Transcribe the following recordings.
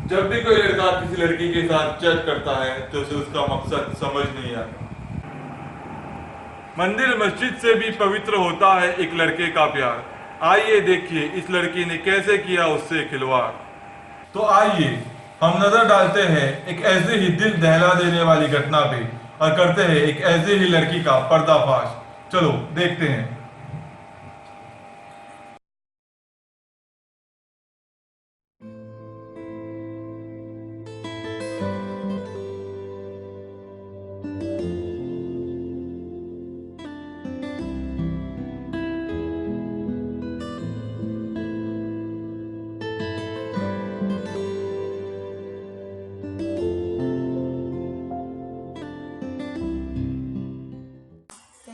जब भी कोई लड़का किसी लड़की के साथ चैट करता है तो उसे उसका मकसद समझ नहीं आता। मंदिर मस्जिद से भी पवित्र होता है एक लड़के का प्यार। आइए देखिए इस लड़की ने कैसे किया उससे खिलवाड़। तो आइए हम नजर डालते हैं एक ऐसे ही दिल दहला देने वाली घटना पे और करते हैं एक ऐसे ही लड़की का पर्दाफाश। चलो देखते हैं।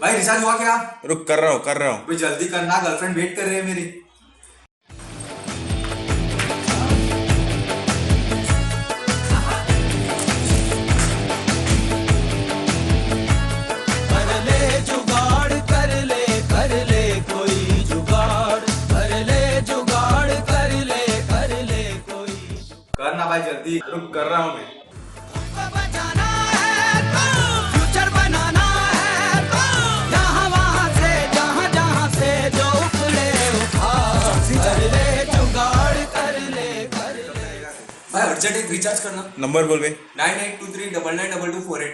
भाई रिचार्ज हुआ क्या? रुक कर रहा हूँ। कोई जल्दी करना, गर्लफ्रेंड वेट कर रही है मेरी। कोई जुगाड़ कर ले कोई। करना भाई जल्दी। रुक कर रहा हूँ मैं। फ्यूचर बनाना है तो यहाँ वहाँ से जहाँ से जो उखड़े कर ले जुगाड़ कर ले। भाई अर्जेंट एक रिचार्ज करना। नंबर बोल बे। 9823992248।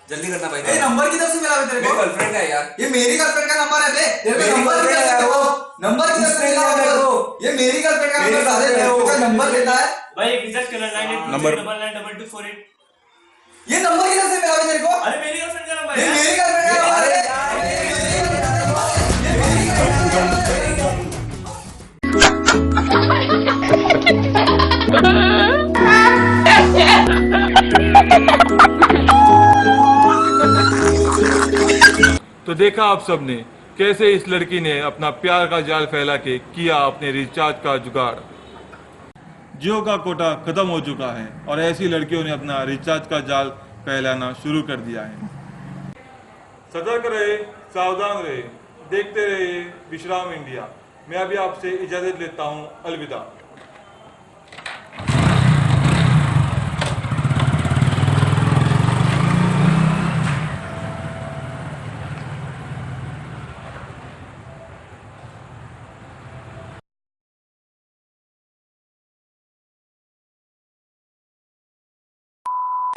जल्दी करना भाई। ये नंबर किधर से मिला तेरे को? मेरी गर्लफ्रेंड का है यार। ये मेरी गर्लफ्रेंड का नंबर है बे। तेरे को मेरी नंबर किधर girlfriend से है मिला? वो। नंबर किधर से मिला तेरे को? ये मेरी गर्लफ्रेंड का मेरी नंबर है। girlfriend है तेरे वो। को नंबर लेता है? भाई एक रिचार्ज करना नंबर- 9823992248। ये नंबर किधर से मिला तेरे को? अरे मेरी गर्लफ्रेंड का नंबर ये है। मेरी गर्लफ्रेंड का नंबर है। तो देखा आप सबने कैसे इस लड़की ने अपना प्यार का जाल फैला के किया अपने रिचार्ज का जुगाड़। जियो का कोटा खत्म हो चुका है और ऐसी लड़कियों ने अपना रिचार्ज का जाल फैलाना शुरू कर दिया है। सतर्क रहे, सावधान रहे, देखते रहिए विश्राम इंडिया। मैं अभी आपसे इजाजत लेता हूँ। अलविदा।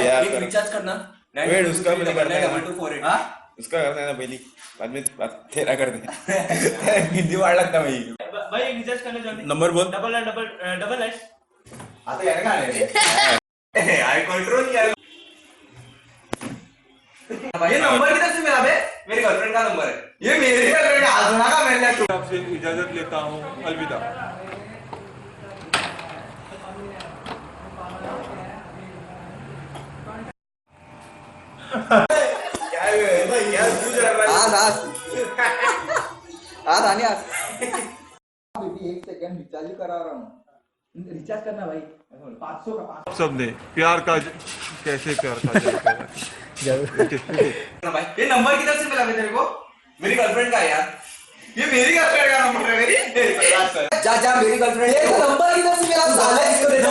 एक रिचार्ज करना। वेट, उसका भी करना है। 9823992248। हाँ? उसका करना है ना पहली, बाद में तेरा कर दे। हिंदी वाड़ लगता भाई। भाई एक रिचार्ज करना जल्दी। नंबर बोल। Double S. आता यार का है? आई कंट्रोल किया। ये नंबर किधर से मिला बे? मेरी गर्लफ्रेंड का नंबर है। ये मेरी गर्लफ्रेंड है। आजना का मैंने आपसे इजाजत लेता हूँ। अलविदा। आज आने आज। बेटी एक सेकंड रिचार्ज करा रहा हूँ। रिचार्ज करना भाई 500 का। आप सबने प्यार का कैसे प्यार का जाल फैला। भाई ये नंबर किधर से मिला तेरे को? मेरी गर्लफ्रेंड का है यार। ये मेरी गर्लफ्रेंड का नंबर है। मेरी जा मेरी गर्लफ्रेंड। नंबर किधर से मिला? साले इसको दे दो।